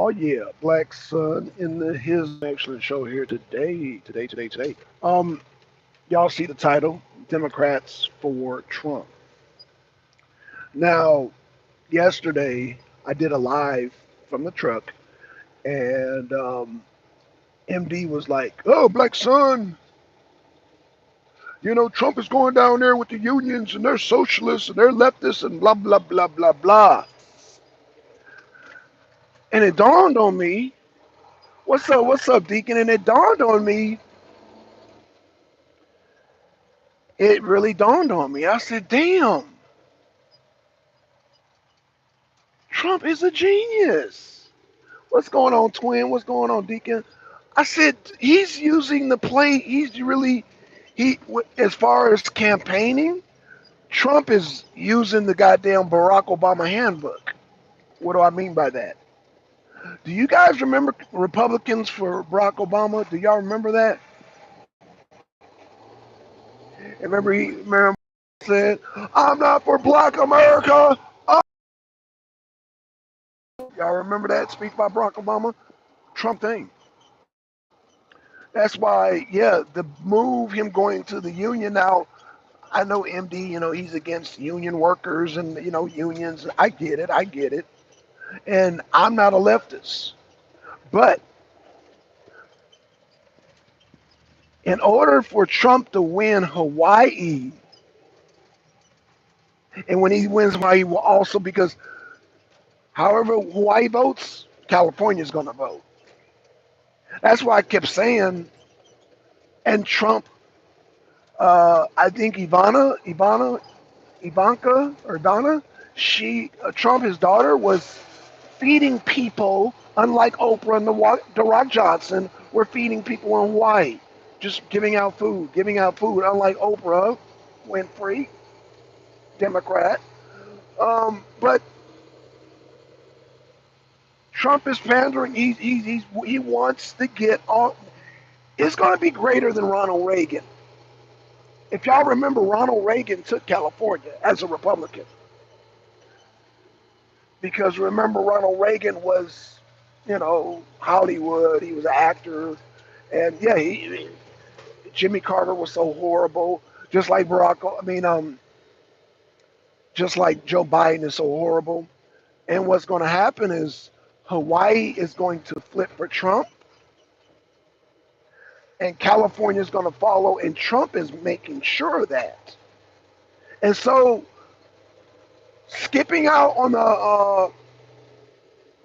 Oh yeah, Black Sun in his excellent show here today. Um, y'all see the title, Democrats for Trump. Now, yesterday I did a live from the truck, and MD was like, "Oh, Black Sun, Trump is going down there with the unions, and they're socialists and they're leftists and blah blah blah blah blah." And it dawned on me, what's up, Deacon? And it dawned on me, it really dawned on me. I said, damn, Trump is a genius. What's going on, twin? What's going on, Deacon? I said, he's using the play. He's really, as far as campaigning, Trump is using the goddamn Barack Obama handbook. What do I mean by that? Do you guys remember Republicans for Barack Obama? Do y'all remember that? And remember said, "I'm not for Black America." Oh, y'all remember that speech by Barack Obama? Trump thing. That's why, yeah, the move, him going to the union now. I know MD, he's against union workers and unions. I get it, and I'm not a leftist. But in order for Trump to win Hawaii, and when he wins Hawaii, will also because however Hawaii votes, California's going to vote. That's why I kept saying, and Trump, I think Ivanka or Donna, Trump, his daughter, was feeding people, unlike Oprah and the Rock Johnson, were feeding people in Hawaii, just giving out food, unlike Oprah Winfrey, Democrat. But Trump is pandering. He wants to get on. It's going to be greater than Ronald Reagan. If y'all remember, Ronald Reagan took California as a Republican because remember Ronald Reagan was, Hollywood. He was an actor, and yeah, Jimmy Carter was so horrible, just like just like Joe Biden is so horrible. And what's going to happen is Hawaii is going to flip for Trump, and California is going to follow, and Trump is making sure of that. And so, skipping out on the hold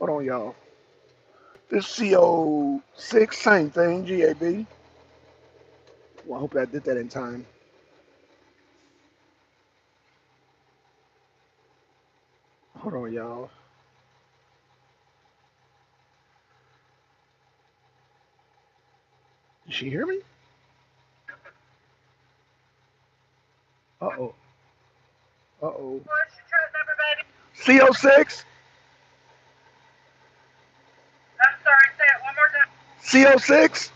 on, y'all. This CO6, same thing, GAB. Well, I hope I did that in time. Hold on, y'all. Did she hear me? Uh oh. Uh oh. CO6? CO6?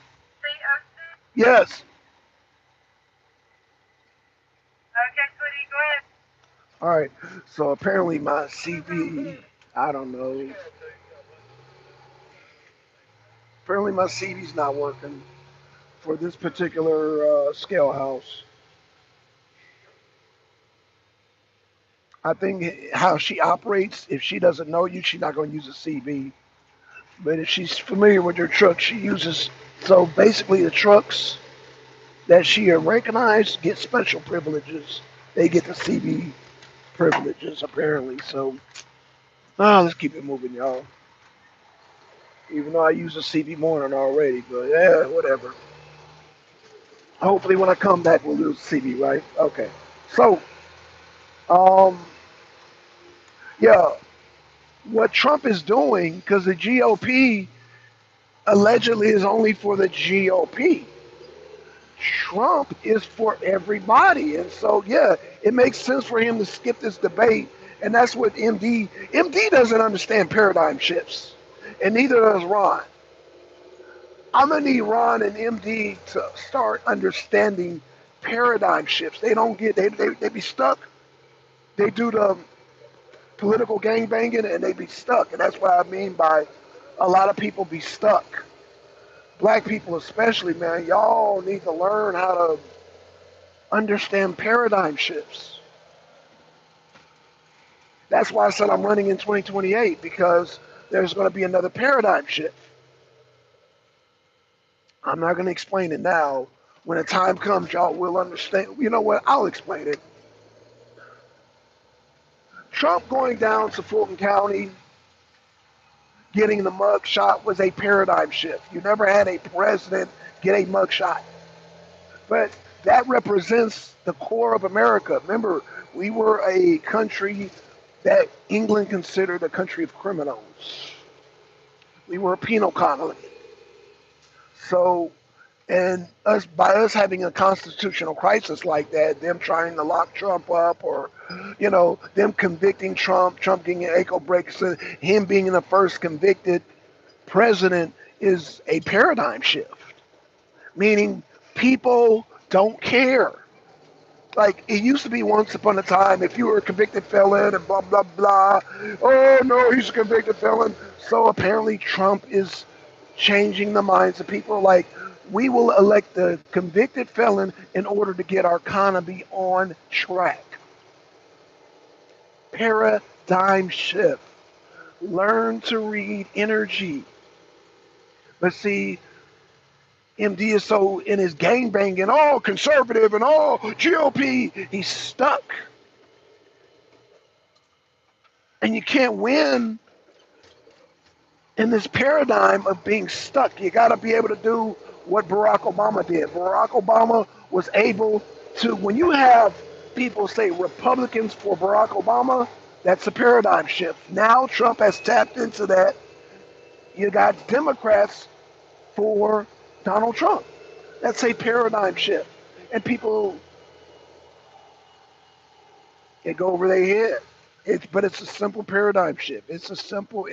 Yes. All right. So apparently my CV, I don't know. Apparently my CV's not working for this particular scale house. I think how she operates, if she doesn't know you, she's not going to use a CV. But if she's familiar with your truck, she uses. So basically, the trucks that she recognized get special privileges. They get the CV privileges, apparently. So, let's keep it moving, y'all. Even though I use a CV morning already, but yeah, whatever. Hopefully, when I come back, we'll do CV, right? Okay. So, um, yeah, what Trump is doing, because the GOP allegedly is only for the GOP. Trump is for everybody. And so, yeah, it makes sense for him to skip this debate. And that's what MD doesn't understand paradigm shifts. And neither does Ron. I'm going to need Ron and MD to start understanding paradigm shifts. They don't get, they be stuck. They do the political gangbanging and they be stuck. And that's what I mean by a lot of people be stuck. Black people especially, man, y'all need to learn how to understand paradigm shifts. That's why I said I'm running in 2028, because there's going to be another paradigm shift. I'm not going to explain it now. When the time comes, y'all will understand. You know what? I'll explain it. Trump going down to Fulton County, getting the mug shot was a paradigm shift. You never had a president get a mug shot. But that represents the core of America. Remember, we were a country that England considered a country of criminals. We were a penal colony. So, and us by us having a constitutional crisis like that, them trying to lock Trump up, or them convicting Trump, Trump getting an ankle bracelet, him being the first convicted president is a paradigm shift. Meaning people don't care. Like it used to be once upon a time, if you were a convicted felon and blah, blah, blah, oh no, he's a convicted felon. So apparently Trump is changing the minds of people. Like, we will elect the convicted felon in order to get our economy on track. Paradigm shift. Learn to read energy. But see, MD is so in his gang banging, all conservative and all GOP, he's stuck. And you can't win in this paradigm of being stuck. You got to be able to do what Barack Obama did. Barack Obama was able to, when you have people say Republicans for Barack Obama, that's a paradigm shift. Now Trump has tapped into that. You got Democrats for Donald Trump. That's a paradigm shift. And people, it go over their head. But it's a simple paradigm shift. It's simple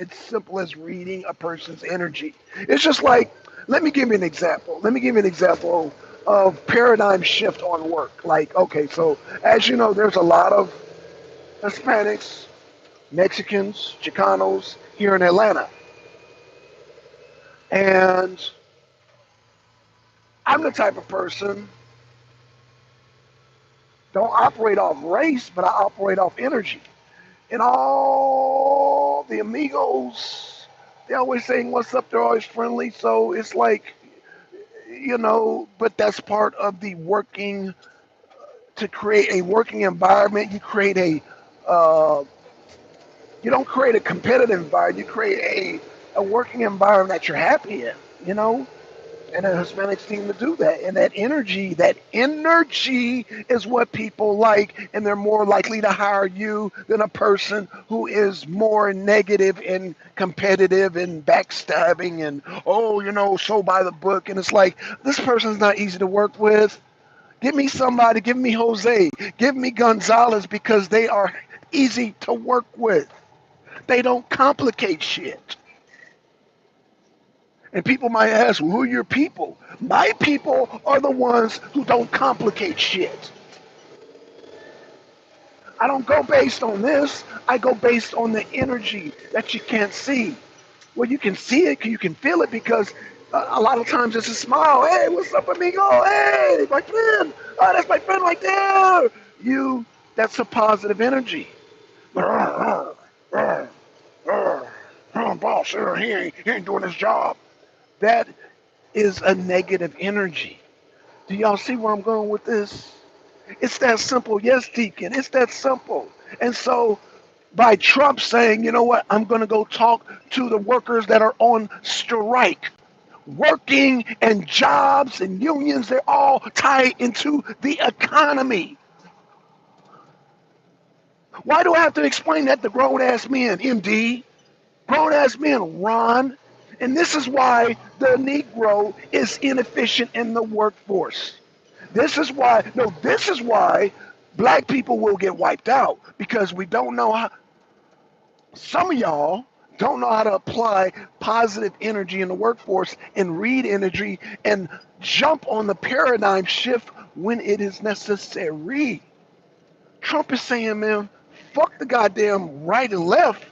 as reading a person's energy. It's just like, let me give you an example. Let me give you an example of paradigm shift on work. Like, okay, so as you know, there's a lot of Hispanics, Mexicans, Chicanos here in Atlanta. And I'm the type of person, don't operate off race, but I operate off energy. And all the amigos, they're always saying what's up, they're always friendly. So it's like, but that's part of the working, to create a working environment. You create you don't create a competitive environment, you create a working environment that you're happy in. And the Hispanics seem to do that. And that energy is what people like, and they're more likely to hire you than a person who is more negative and competitive and backstabbing and, so by the book. And it's like, this person's not easy to work with. Give me Jose, give me Gonzalez, because they are easy to work with. They don't complicate shit. And people might ask, well, who are your people? My people are the ones who don't complicate shit. I don't go based on this. I go based on the energy that you can't see. Well, you can see it, you can feel it, because a lot of times it's a smile. Hey, what's up, amigo? Hey, my friend. Oh, that's my friend right there. That's a positive energy. Boss, he ain't doing his job. That is a negative energy. Do y'all see where I'm going with this? It's that simple. Yes, Deacon, it's that simple. And so by Trump saying, you know what, I'm going to go talk to the workers that are on strike, working and jobs and unions, they're all tied into the economy. Why do I have to explain that to grown-ass men, MD? Grown-ass men, Ron. And this is why the Negro is inefficient in the workforce. This is why black people will get wiped out, because we don't know how. Some of y'all don't know how to apply positive energy in the workforce and read energy and jump on the paradigm shift when it is necessary. Trump is saying, man, fuck the goddamn right and left.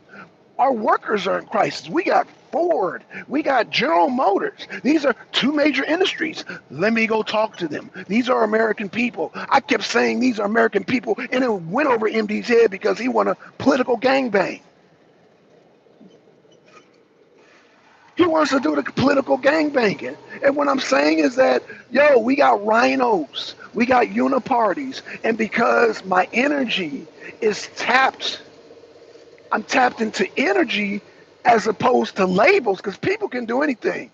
Our workers are in crisis. We got Ford. We got General Motors. These are two major industries. Let me go talk to them. These are American people. I kept saying these are American people, and it went over MD's head because he wanted a political gangbang. He wants to do the political gangbanging. And what I'm saying is that, yo, we got rhinos, we got uniparties, and because my energy is tapped, I'm tapped into energy as opposed to labels, because people can do anything.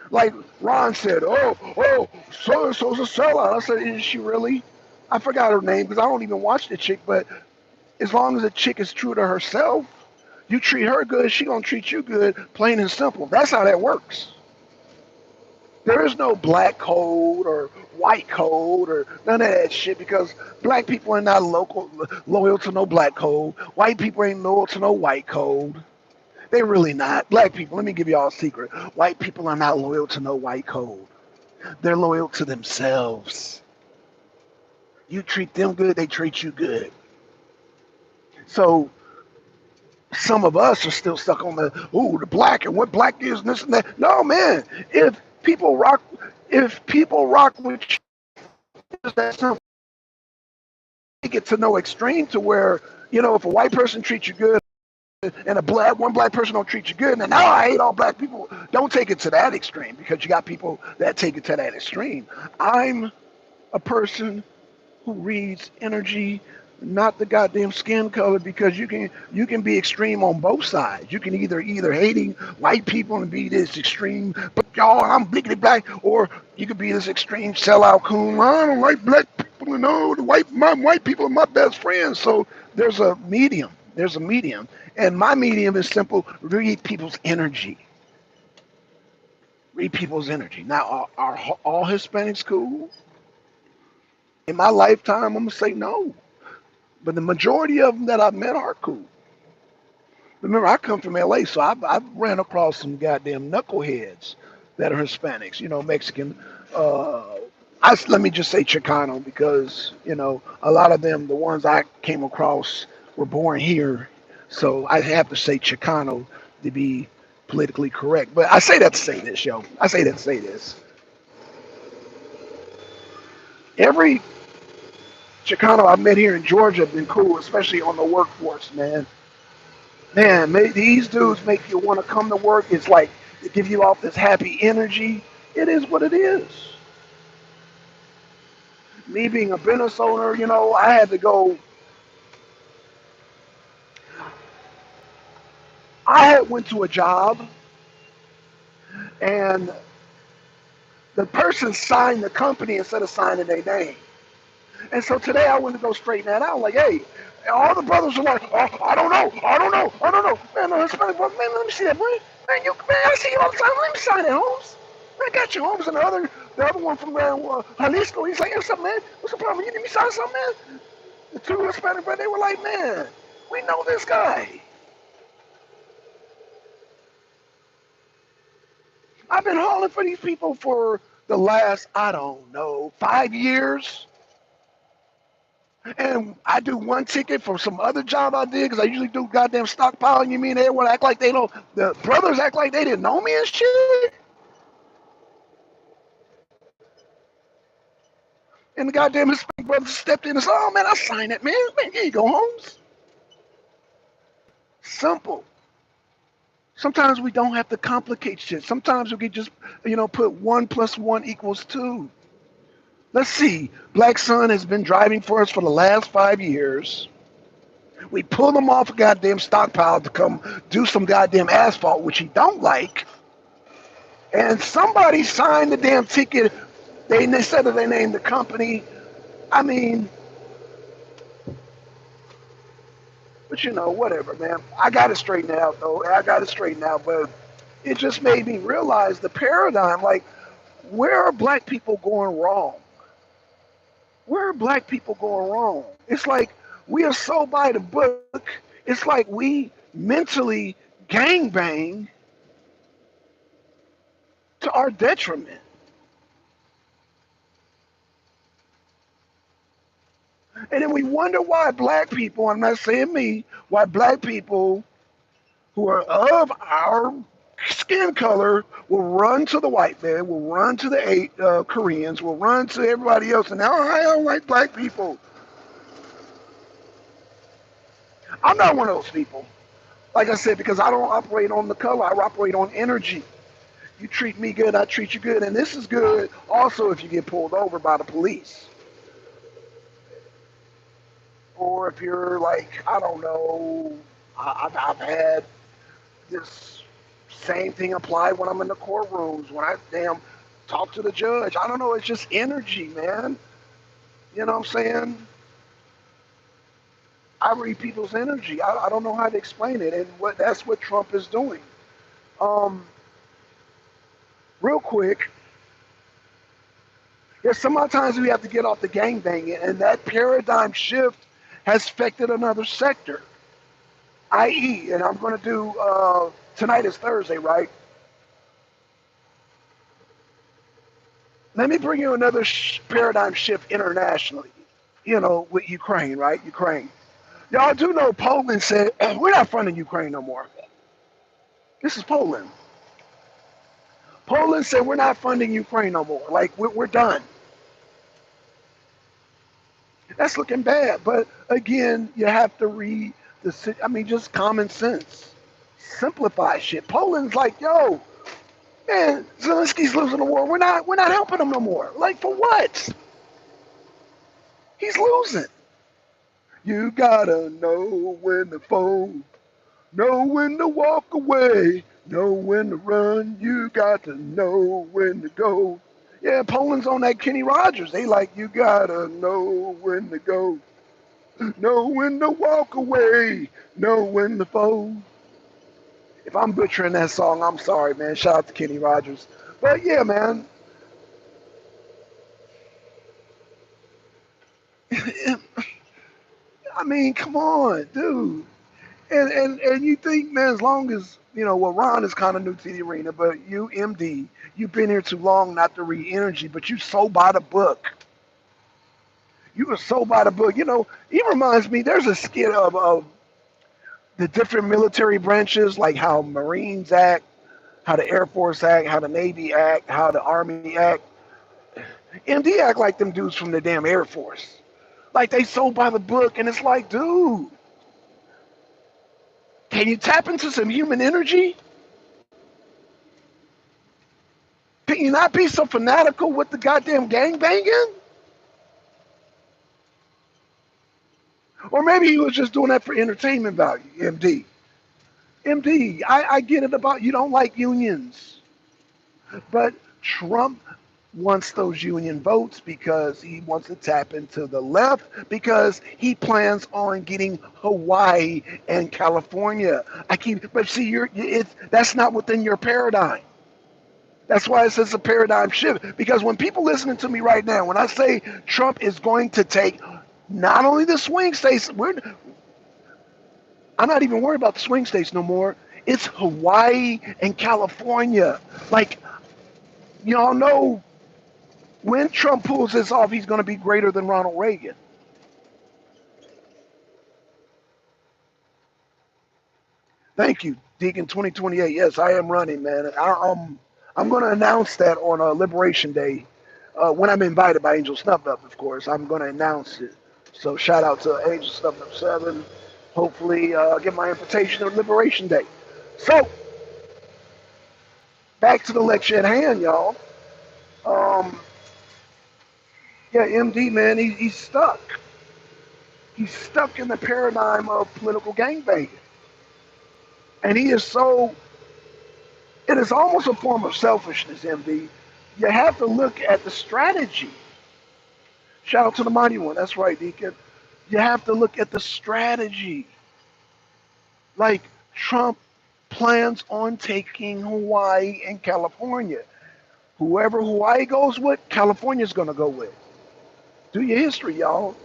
Like Ron said, so and so's a sellout. I said, is she really? I forgot her name because I don't even watch the chick, but as long as the chick is true to herself, you treat her good, she gonna treat you good, plain and simple. That's how that works. There is no black code or white code or none of that shit because black people are not loyal to no black code. White people ain't loyal to no white code. They really not. Black people, let me give y'all a secret. White people are not loyal to no white code. They're loyal to themselves. You treat them good, they treat you good. So some of us are still stuck on the black and what black is and this and that. No, man. If people rock, if people rock with you, that's something. You get to no extreme to where if a white person treats you good and one black person don't treat you good, and then now I hate all black people. Don't take it to that extreme because you got people that take it to that extreme. I'm a person who reads energy, not the goddamn skin color, because you can be extreme on both sides. You can either hating white people and be this extreme, but y'all I'm blickety black, or you could be this extreme sellout coon. I don't like black people, my white people are my best friends. So there's a medium. There's a medium, and my medium is simple: read people's energy. Read people's energy. Now, are all Hispanics cool? In my lifetime, I'm gonna say no. But the majority of them that I've met are cool. Remember, I come from LA, so I've ran across some goddamn knuckleheads that are Hispanics, Mexican. Uh, let me just say Chicano because, a lot of them, the ones I came across, were born here. So I have to say Chicano to be politically correct. But I say that to say this, yo. I say that to say this. Every Chicano I've met here in Georgia have been cool, especially on the workforce, man. Man, these dudes make you want to come to work. It's like they give you off this happy energy. It is what it is. Me being a business owner, I had to go. I had went to a job, and the person signed the company instead of signing their name. And so today I went to go straighten that out. Like, hey, all the brothers are like, oh, I don't know, I don't know, I don't know. Man, no Hispanic brother, man, let me see that, man. Man, I see you all the time. Let me sign that, Holmes. Man, I got you, Holmes. And the other one from Jalisco, he's like, hey, what's up, man? What's the problem? You need me to sign something, man? The two Hispanic brothers, they were like, man, we know this guy. I've been hauling for these people for the last, I don't know, 5 years. And I do one ticket for some other job I did because I usually do goddamn stockpiling. You mean they want to act like they don't? The brothers act like they didn't know me and shit. And the goddamn Hispanic brothers stepped in and said, "Oh man, I signed it, man. Man, here you go, Holmes." Simple. Sometimes we don't have to complicate shit. Sometimes we can just, put 1+1 = 2. Let's see. Black Sun has been driving for us for the last 5 years. We pulled him off a goddamn stockpile to come do some goddamn asphalt, which he don't like. And somebody signed the damn ticket. They said that they named the company. I mean, but whatever, man. I got it straightened out, though. I got it straightened out, but it just made me realize the paradigm. Like, where are black people going wrong? Where are black people going wrong? It's like we are so by the book. It's like we mentally gangbang to our detriment. And then we wonder why black people, I'm not saying me, why black people who are of our skin color will run to the white man, will run to the Koreans, will run to everybody else, and now I don't like black people. I'm not one of those people. Like I said, because I don't operate on the color, I operate on energy. You treat me good, I treat you good, and this is good also if you get pulled over by the police. Or if you're like, I don't know, I've had this same thing apply when I'm in the courtrooms, when I talk to the judge. I don't know, it's just energy, man. You know what I'm saying? I read people's energy. I don't know how to explain it, and that's what Trump is doing. Um, Real quick, there's sometimes we have to get off the gangbanging, and that paradigm shift has affected another sector, i.e., and I'm going to do, tonight is Thursday, right? Let me bring you another paradigm shift internationally, with Ukraine, right? Ukraine. Y'all do know Poland said, we're not funding Ukraine no more. This is Poland. Poland said, we're not funding Ukraine no more. Like, we're done. That's looking bad. But again, you have to read just common sense. Simplify shit. Poland's like, yo, man, Zelensky's losing the war. We're not helping him no more. Like, for what? He's losing. You gotta know when to fold, know when to walk away, know when to run. You got to know when to go. Yeah, Poland's on that Kenny Rogers. They like, you gotta know when to go, know when to walk away, know when to fold. If I'm butchering that song, I'm sorry, man. Shout out to Kenny Rogers. But yeah, man. I mean, come on, dude. And you think, man, as long as well, Ron is kind of new to the arena, but you, MD, you've been here too long not to read energy, but you so by the book. You were so by the book. He reminds me. There's a skit of the different military branches, like how Marines act, how the Air Force act, how the Navy act, how the Army act. MD act like them dudes from the damn Air Force. Like they so by the book, and it's like, dude, can you tap into some human energy? Can you not be so fanatical with the goddamn gangbanging? Or maybe he was just doing that for entertainment value, MD. MD, I get it about you don't like unions, but Trump wants those union votes because he wants to tap into the left because he plans on getting Hawaii and California. But see, that's not within your paradigm. That's why it says a paradigm shift. Because when people listening to me right now, when I say Trump is going to take not only the swing states, I'm not even worried about the swing states no more. It's Hawaii and California. Like, y'all know when Trump pulls this off, he's going to be greater than Ronald Reagan. Thank you, Deacon 2028. Yes, I am running, man. I'm going to announce that on Liberation Day. When I'm invited by Angel Snuffed Up, of course, I'm going to announce it. So shout out to Angel Snuffed Up 7. Hopefully, get my invitation on Liberation Day. So, back to the lecture at hand, y'all. Um, yeah, MD, man, he's stuck. He's stuck in the paradigm of political gangbanging. And he is so, it is almost a form of selfishness, MD. You have to look at the strategy. Shout out to the mighty one. That's right, Deacon. You have to look at the strategy. Like Trump plans on taking Hawaii and California. Whoever Hawaii goes with, California's going to go with. Do your history, y'all.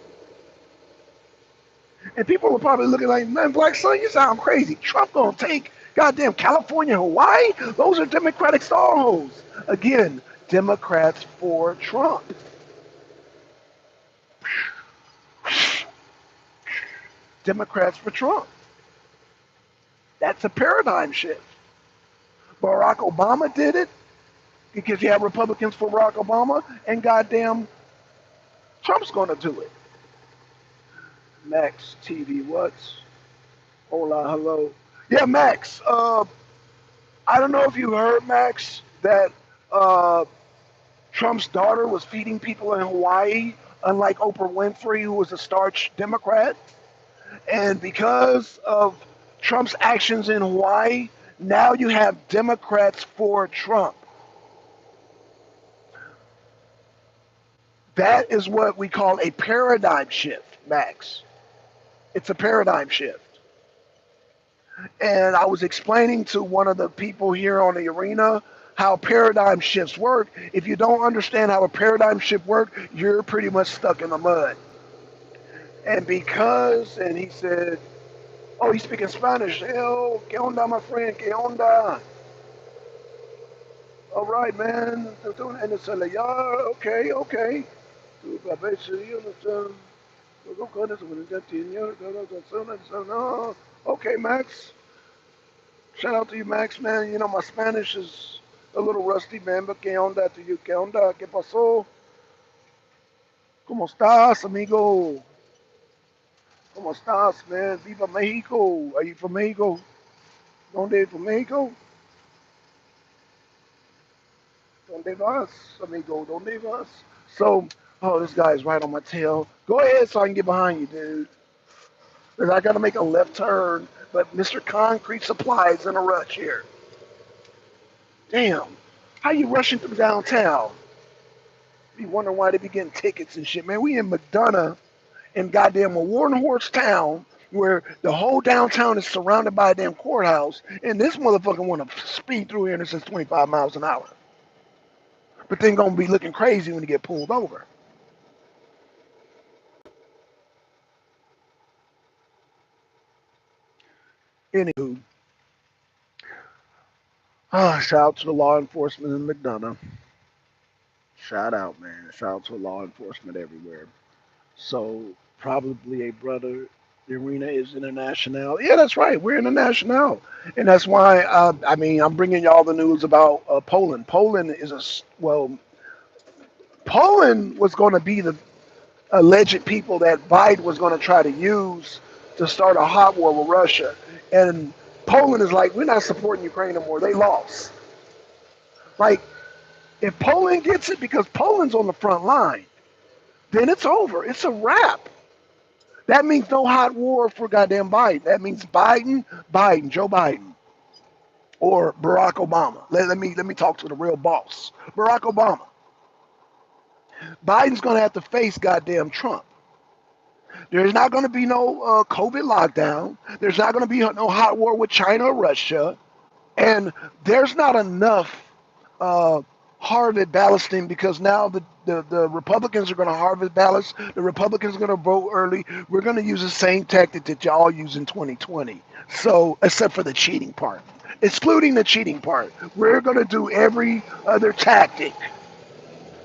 And people are probably looking like, man, Black Son, you sound crazy. Trump going to take goddamn California, Hawaii? Those are Democratic strongholds. Again, Democrats for Trump. Democrats for Trump. That's a paradigm shift. Barack Obama did it because you have Republicans for Barack Obama, and goddamn Trump's going to do it. Max TV, what's? Hola, hello. Yeah, Max. I don't know if you heard, Max, that Trump's daughter was feeding people in Hawaii, unlike Oprah Winfrey, who was a starch Democrat. And because of Trump's actions in Hawaii, now you have Democrats for Trump. That is what we call a paradigm shift, Max. It's a paradigm shift. And I was explaining to one of the people here on the arena how paradigm shifts work. If you don't understand how a paradigm shift works, you're pretty much stuck in the mud. And because, and he said, oh, he's speaking Spanish. Hell, que onda, my friend, que onda? All right, man. And it's like, yeah, okay, okay. Okay, Max. Shout out to you, Max, man. You know, my Spanish is a little rusty, man, but ¿qué onda to you? ¿Qué onda? ¿Qué pasó? ¿Cómo estás, amigo? ¿Cómo estás, man? Viva Mexico. Are you from Mexico? ¿Dónde from Mexico? ¿Dónde vas, amigo? ¿Dónde vas? So, oh, this guy's right on my tail. Go ahead so I can get behind you, dude. Because I got to make a left turn, but Mr. Concrete Supply is in a rush here. Damn. How you rushing through downtown? Be wondering why they be getting tickets and shit, man. We in McDonough in goddamn a Warden Horse town where the whole downtown is surrounded by a damn courthouse, and this motherfucker want to speed through here and it says 25 miles an hour. But then gonna be looking crazy when you get pulled over. Anywho, shout out to the law enforcement in McDonough. Shout out, man. Shout out to law enforcement everywhere. So probably a brother. The arena is international. Yeah, that's right. We're international, and that's why. I mean, I'm bringing y'all the news about Poland. Poland is well. Poland was going to be the alleged people that Biden was going to try to use to start a hot war with Russia, and Poland is like, we're not supporting Ukraine anymore. They lost. Like, if Poland gets it, because Poland's on the front line, then it's over. It's a wrap. That means no hot war for goddamn Biden. That means Biden, Joe Biden, or Barack Obama. Let me talk to the real boss, Barack Obama. Biden's gonna have to face goddamn Trump. There's not gonna be no COVID lockdown. There's not gonna be no hot war with China or Russia, and there's not enough harvest balloting because now the Republicans are going to harvest ballots. The Republicans are going to vote early. We're going to use the same tactic that y'all use in 2020. So, except for the cheating part. Excluding the cheating part. We're going to do every other tactic.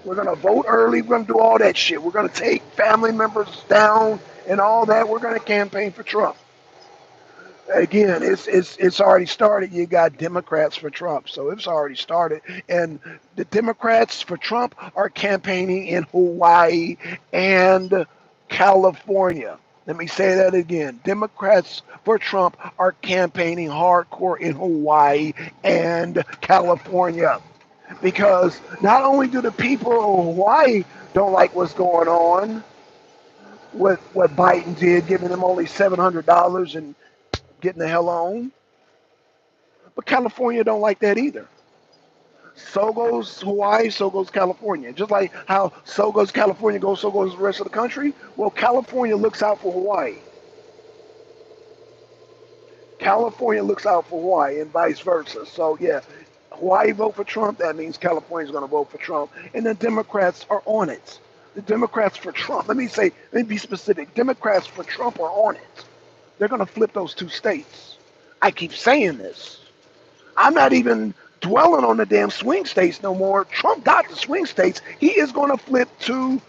We're going to vote early. We're going to do all that shit. We're going to take family members down and all that. We're going to campaign for Trump. Again, it's already started. You got Democrats for Trump, so it's already started. And the Democrats for Trump are campaigning in Hawaii and California. Let me say that again. Democrats for Trump are campaigning hardcore in Hawaii and California. Because not only do the people of Hawaii don't like what's going on with what Biden did, giving them only $700 and getting the hell on. But California don't like that either. So goes Hawaii, so goes California. Just like how so goes California, so goes the rest of the country. Well, California looks out for Hawaii. California looks out for Hawaii and vice versa. So yeah, Hawaii vote for Trump, that means California's going to vote for Trump. And the Democrats are on it. The Democrats for Trump, let me be specific. Democrats for Trump are on it. They're going to flip those two states. I keep saying this. I'm not even dwelling on the damn swing states no more. Trump got the swing states. He is going to flip two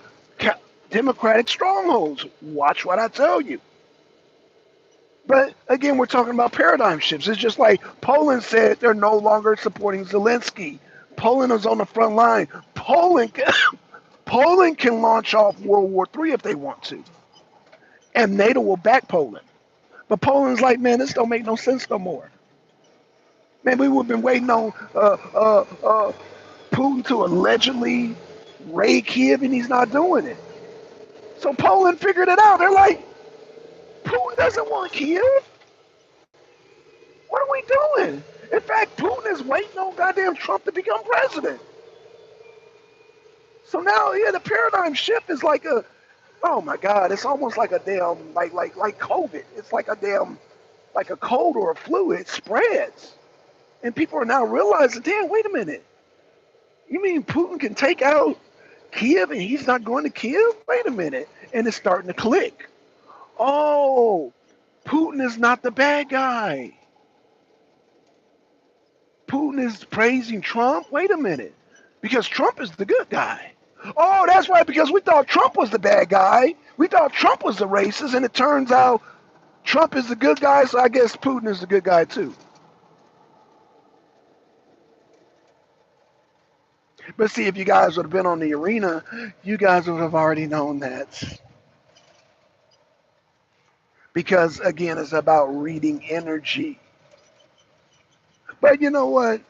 Democratic strongholds. Watch what I tell you. But again, we're talking about paradigm shifts. It's just like Poland said they're no longer supporting Zelensky. Poland is on the front line. Poland, Poland can launch off World War III if they want to, and NATO will back Poland. But Poland's like, man, this don't make no sense no more. Man, we would have been waiting on Putin to allegedly raid Kiev, and he's not doing it. So Poland figured it out. They're like, Putin doesn't want Kiev. What are we doing? In fact, Putin is waiting on goddamn Trump to become president. So now, yeah, the paradigm shift is like a, oh my God, it's almost like a damn, like COVID. It's like a damn, like a cold or a flu. It spreads. And people are now realizing, damn, wait a minute. You mean Putin can take out Kiev and he's not going to Kiev? Wait a minute. And it's starting to click. Oh, Putin is not the bad guy. Putin is praising Trump. Wait a minute. Because Trump is the good guy. Oh, that's right, because we thought Trump was the bad guy. We thought Trump was the racist, and it turns out Trump is the good guy, so I guess Putin is the good guy too. But see, if you guys would have been on the arena, you guys would have already known that. Because again, it's about reading energy. But you know what?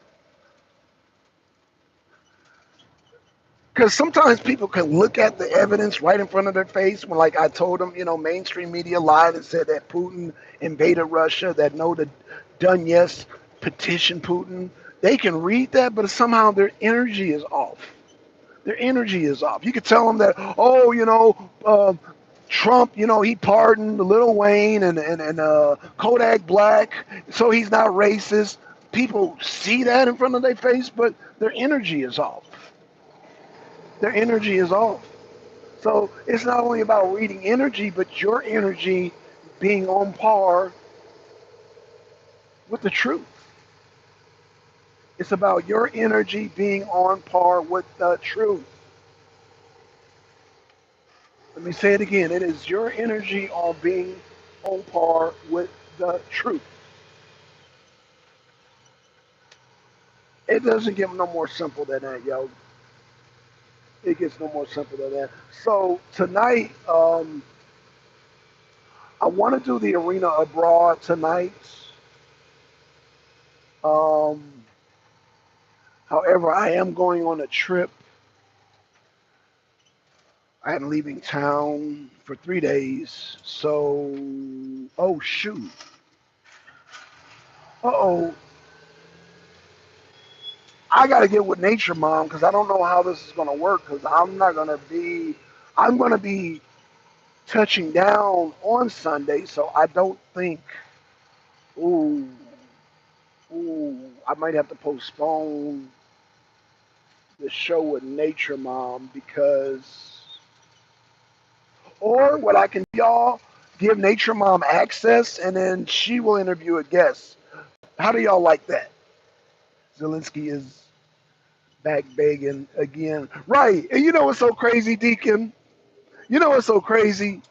Because sometimes people can look at the evidence right in front of their face. When, like I told them, mainstream media lied and said that Putin invaded Russia, that no, the done yes petition Putin. They can read that, but somehow their energy is off. Their energy is off. You could tell them that, oh, Trump, he pardoned Lil Wayne and Kodak Black, so he's not racist. People see that in front of their face, but their energy is off. Their energy is off. So it's not only about reading energy, but your energy being on par with the truth. It's about your energy being on par with the truth. Let me say it again. It is your energy on being on par with the truth. It doesn't get no more simple than that, yo. It gets no more simple than that. So tonight, I want to do the arena abroad tonight. Um, However, I am going on a trip. I am leaving town for 3 days. So, oh shoot. Uh-oh. I got to get with Nature Mom because I don't know how this is going to work because I'm going to be touching down on Sunday. So I don't think, ooh, I might have to postpone the show with Nature Mom because, or what I can do, y'all, give Nature Mom access and then she will interview a guest. How do y'all like that? Zelensky is back begging again. Right. And you know what's so crazy, Deacon? You know what's so crazy?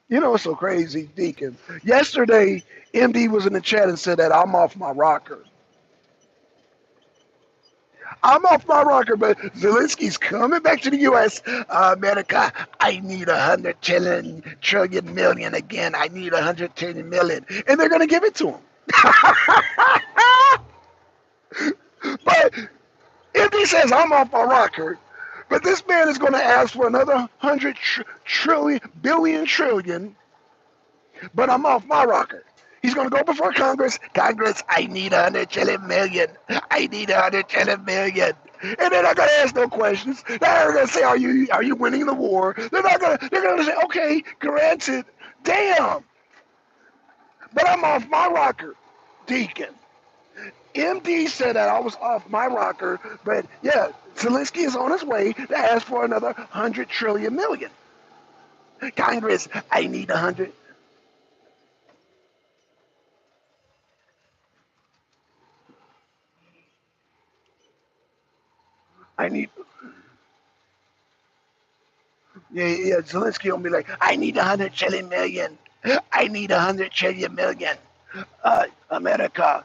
You know what's so crazy, Deacon? Yesterday, MD was in the chat and said that I'm off my rocker. I'm off my rocker, but Zelensky's coming back to the U.S. America, I need 100 trillion again. I need 110 million. And they're going to give it to him. But if he says I'm off my rocker, but this man is going to ask for another 100 trillion, but I'm off my rocker. He's going to go before Congress. Congress, I need 100 trillion. I need 100 trillion. And they're not going to ask no questions. They're going to say, are you winning the war? They're going to say, okay, granted. Damn. But I'm off my rocker, Deacon. MD said that I was off my rocker, but yeah, Zelensky is on his way to ask for another 100 trillion. Congress, I need 100. I need, Yeah. Zelensky gonna be like, I need 100 million. I need 100 million. America,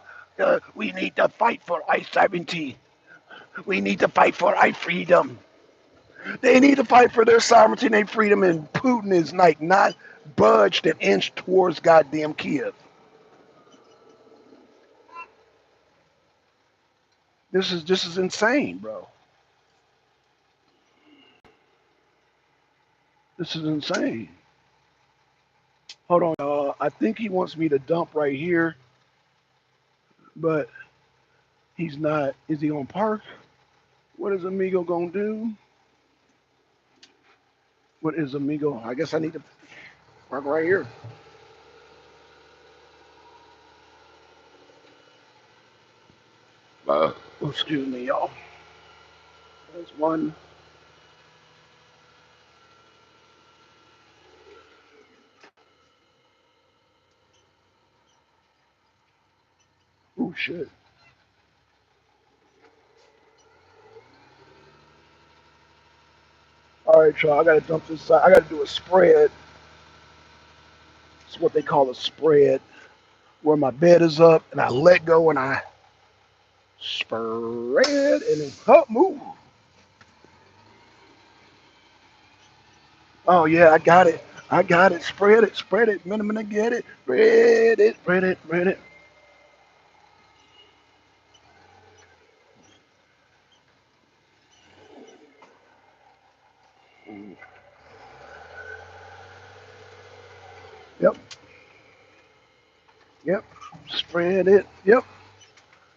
we need to fight for I-70. We need to fight for our freedom. They need to fight for their sovereignty and their freedom, and Putin is like not budged an inch towards goddamn Kiev. This is insane, bro. This is insane. Hold on, I think he wants me to dump right here, but he's not. Is he on park? What is Amigo gonna do? What is Amigo? I guess I need to park right here. Excuse me, y'all. There's one. Oh shit. All right, y'all. I gotta dump this side. I gotta do a spread. It's what they call a spread, where my bed is up and I let go and I spread and then up move. Oh yeah, I got it. I got it. Spread it. Spread it. Minimum to get it. Spread it. Spread it. Spread it. Yep. Yep. Spread it. Yep.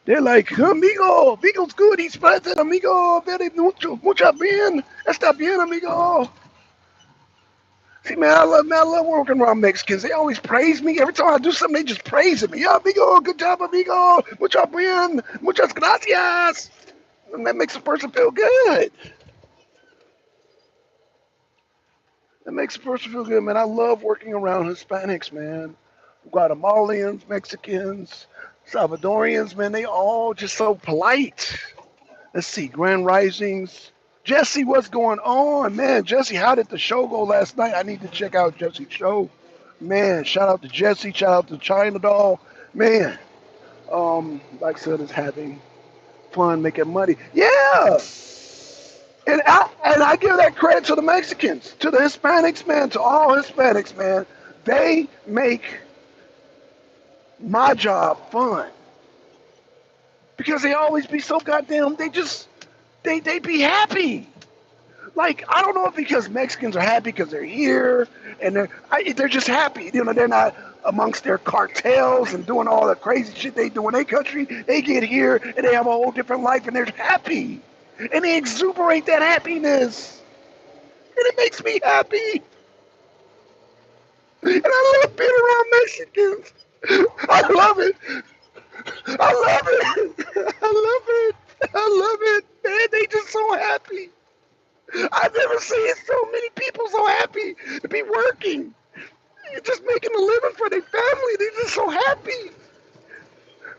They're like, amigo, amigo's good. He spreads it, amigo. Very mucho bien. Está bien, amigo. See, man, I love working around Mexicans. They always praise me. Every time I do something, they just praise me. Yeah, amigo, good job, amigo. Mucho bien. Muchas gracias. And that makes a person feel good. That makes a person feel good, man. I love working around Hispanics, man. Guatemalans, Mexicans, Salvadorians, man. They all just so polite. Let's see, Grand Risings. Jesse, what's going on, man? Jesse, how did the show go last night? I need to check out Jesse's show. Man, shout out to Jesse, shout out to China Doll. Man, like I said, is having fun making money. Yeah. And I give that credit to the Mexicans, to the Hispanics, man, to all Hispanics, man. They make my job fun because they always be so goddamn. They be happy. Like, I don't know if because Mexicans are happy because they're here and they're just happy. You know, they're not amongst their cartels and doing all the crazy shit they do in their country. They get here and they have a whole different life and they're happy. And they exuberate that happiness. And it makes me happy. And I love being around Mexicans. I love it. I love it. I love it. I love it. Man, they just so happy. I've never seen so many people so happy to be working. You're just making a living for their family. They're just so happy.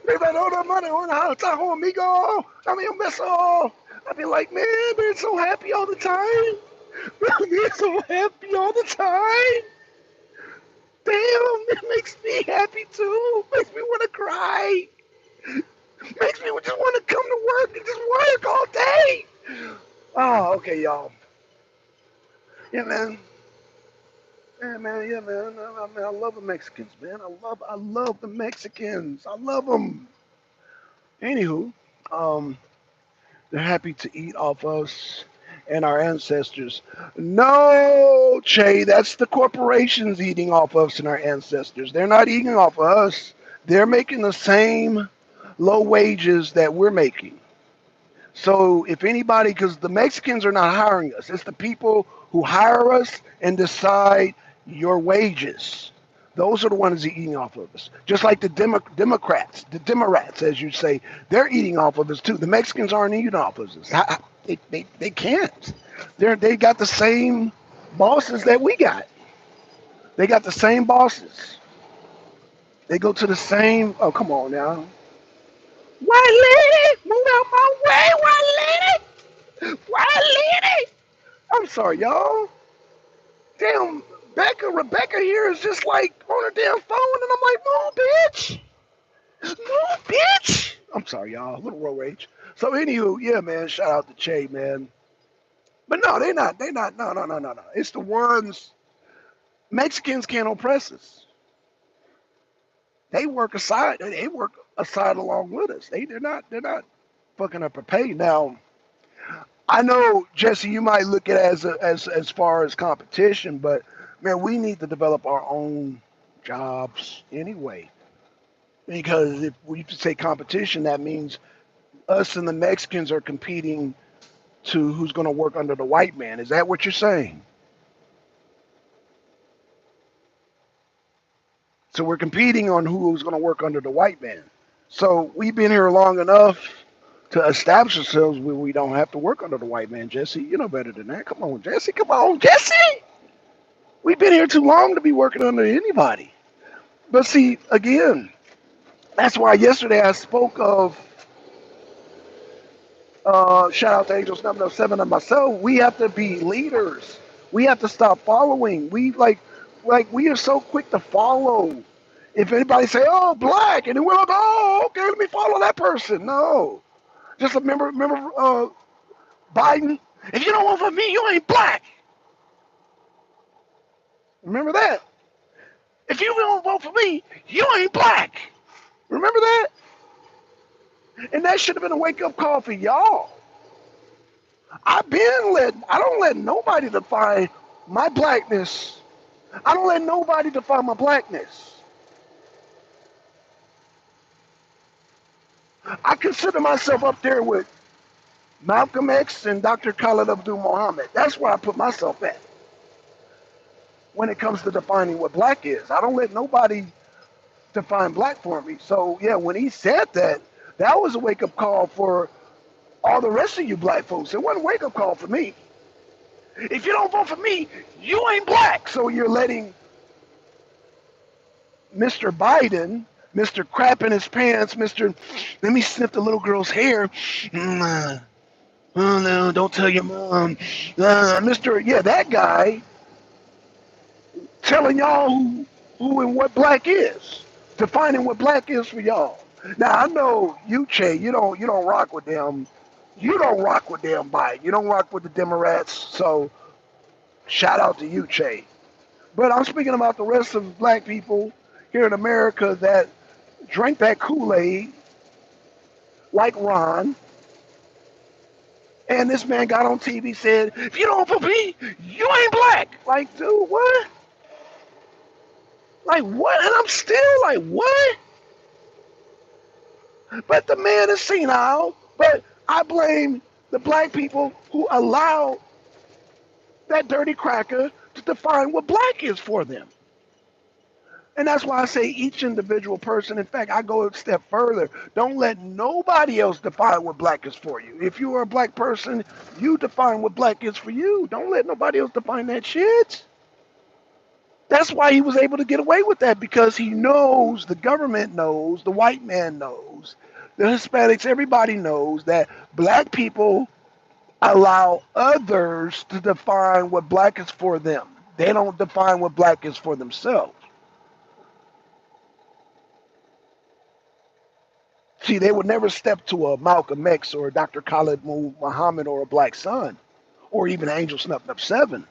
They're like, oh, the money, oh, tajo, amigo, dame un beso. I'd be like, man, they're so happy all the time. They're so happy all the time. Damn, it makes me happy too. Makes me want to cry. Makes me just want to come to work and just work all day. Oh, okay, y'all. Yeah, man. Yeah, man. Yeah, man. I love the Mexicans, man. I love the Mexicans. I love them. Anywho, um, they're happy to eat off us and our ancestors. No, Che, that's the corporations eating off us and our ancestors. They're not eating off of us. They're making the same low wages that we're making. So if anybody, because the Mexicans are not hiring us, it's the people who hire us and decide your wages. Those are the ones eating off of us. Just like the Democrats, the Democrats, as you say, they're eating off of us too. The Mexicans aren't eating off of us. They can't. They got the same bosses that we got. They got the same bosses. They go to the same. Oh, come on now. White lady, move out my way, white lady. White lady. I'm sorry, y'all. Damn, Rebecca here is just like on her damn phone, and I'm like, move, bitch. Move, bitch. I'm sorry, y'all. A little road rage. So, anywho, yeah, man, shout out to Che, man. But no, they're not. They're not. No, no, no, no, no. It's the ones, Mexicans can't oppress us. They work aside. They work aside along with us. They're not fucking up a pay. Now, I know, Jesse, you might look at it as far as competition, but man, we need to develop our own jobs anyway. Because if we say competition, that means us and the Mexicans are competing to who's going to work under the white man. Is that what you're saying? So we're competing on who's going to work under the white man. So we've been here long enough to establish ourselves where we don't have to work under the white man. Jesse, you know better than that. Come on, Jesse. Come on, Jesse. We've been here too long to be working under anybody. But see, again, that's why yesterday I spoke of shout out to Angels number 7 and myself. We have to be leaders. We have to stop following. We we are so quick to follow. If anybody say, "Oh, black," and then we're like, "Oh, okay, let me follow that person." No, just remember Biden. If you don't vote for me, you ain't black. Remember that. If you don't vote for me, you ain't black. Remember that. And that should have been a wake up call for y'all. I don't let nobody define my blackness. I don't let nobody define my blackness. I consider myself up there with Malcolm X and Dr. Khalid Abdul Muhammad. That's where I put myself at when it comes to defining what black is. I don't let nobody define black for me. So yeah, when he said that, that was a wake up call for all the rest of you black folks. It wasn't a wake up call for me. If you don't vote for me, you ain't black. So you're letting Mr. Biden, Mr. Crap in his pants, Mr. Let me snip the little girl's hair. Oh no, don't tell your mom. Mr. Yeah, that guy telling y'all who and what black is, defining what black is for y'all. Now I know you, Che, you don't rock with them. You don't rock with them Biden. You don't rock with the Democrats. So shout out to you, Che. But I'm speaking about the rest of black people here in America that drank that Kool-Aid like Ron. And this man got on TV said, if you don't vote for me, you ain't black. Like, dude, what? Like, what? And I'm still like, what? But the man is senile. But I blame the black people who allow that dirty cracker to define what black is for them. And that's why I say each individual person. In fact, I go a step further. Don't let nobody else define what black is for you. If you are a black person, you define what black is for you. Don't let nobody else define that shit. That's why he was able to get away with that, because he knows, the government knows, the white man knows, the Hispanics, everybody knows that black people allow others to define what black is for them. They don't define what black is for themselves. See, they would never step to a Malcolm X or a Dr. Khalid Muhammad or a Black Sun or even Angel Snuffed Up 7.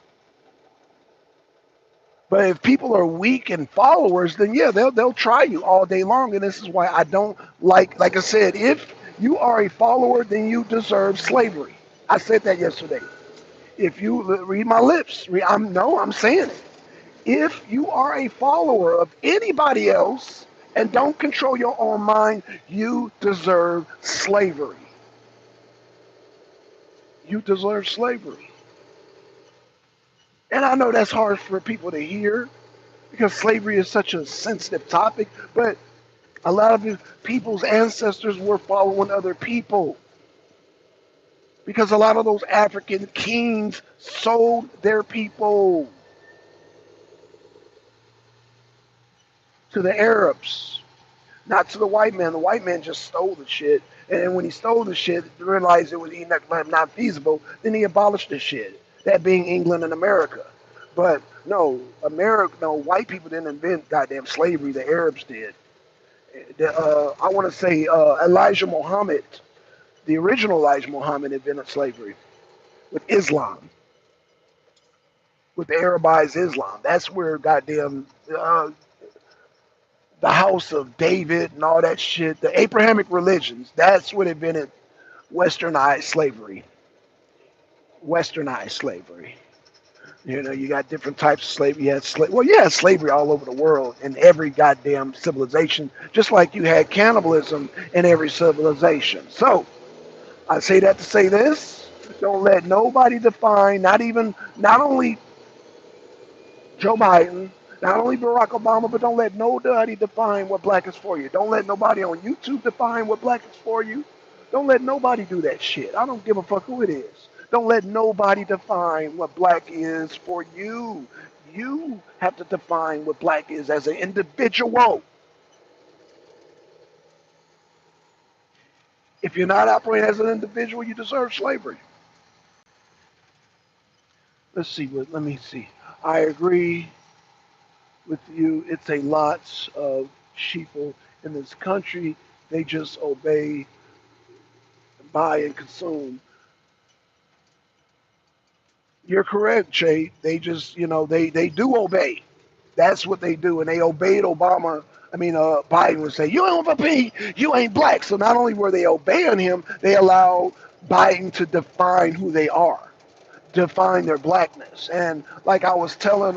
But if people are weak and followers, then yeah, they'll try you all day long. And this is why I don't like I said, if you are a follower, then you deserve slavery. I said that yesterday. If you read my lips, I'm saying it. If you are a follower of anybody else and don't control your own mind, you deserve slavery. You deserve slavery. And I know that's hard for people to hear because slavery is such a sensitive topic, but a lot of people's ancestors were following other people because a lot of those African kings sold their people to the Arabs, not to the white man. The white man just stole the shit. And then when he stole the shit, realized it was not feasible, then he abolished the shit. That being England and America. But No, America. No, white people didn't invent goddamn slavery. The Arabs did. I want to say Elijah Muhammad, the original Elijah Muhammad, invented slavery with Islam, with the Arabized Islam. That's where goddamn the House of David and all that shit, the Abrahamic religions. That's what invented westernized slavery. Westernized slavery. You know, you got different types of slavery. You had well, you had slavery all over the world in every goddamn civilization, just like you had cannibalism in every civilization. So I say that to say this: don't let nobody define, not only Joe Biden, not only Barack Obama, but don't let nobody define what black is for you. Don't let nobody on YouTube define what black is for you. Don't let nobody do that shit. I don't give a fuck who it is. Don't let nobody define what black is for you. You have to define what black is as an individual. If you're not operating as an individual, you deserve slavery. Let me see. I agree with you. It's a lots of sheeple in this country. They just obey, buy, and consume. You're correct, Jay. They just, they do obey. That's what they do, and they obeyed Obama. Biden would say, "You ain't OP, you ain't black." So not only were they obeying him, they allowed Biden to define who they are, define their blackness. And like I was telling,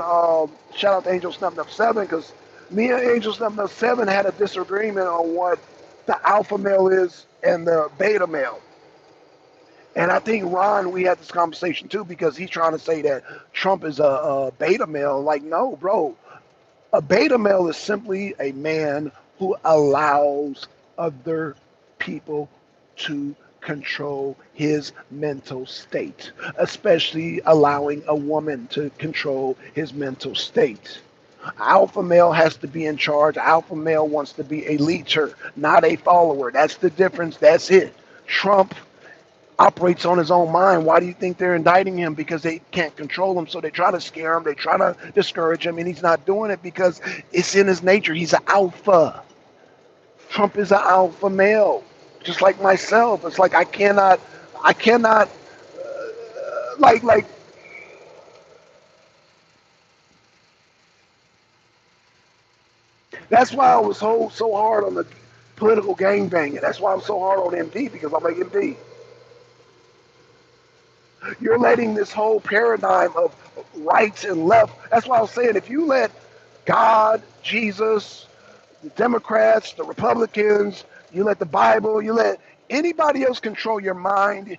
shout out to Angel Snuffing Up 7, because me and Angel Snuffing Up 7 had a disagreement on what the alpha male is and the beta male. And I think Ron, we had this conversation too, because he's trying to say that Trump is a beta male. Like, no, bro. A beta male is simply a man who allows other people to control his mental state, especially allowing a woman to control his mental state. Alpha male has to be in charge. Alpha male wants to be a leader, not a follower. That's the difference. That's it. Trump operates on his own mind. Why do you think they're indicting him? Because they can't control him, so they try to scare him, they try to discourage him, and he's not doing it because it's in his nature. He's an alpha. Trump is an alpha male, just like myself. It's like I cannot, like. That's why I was so hard on the political gangbanging. That's why I'm so hard on MD, because I'm like, MD, you're letting this whole paradigm of rights and left. That's why I was saying, if you let God, Jesus, the Democrats, the Republicans, you let the Bible, you let anybody else control your mind,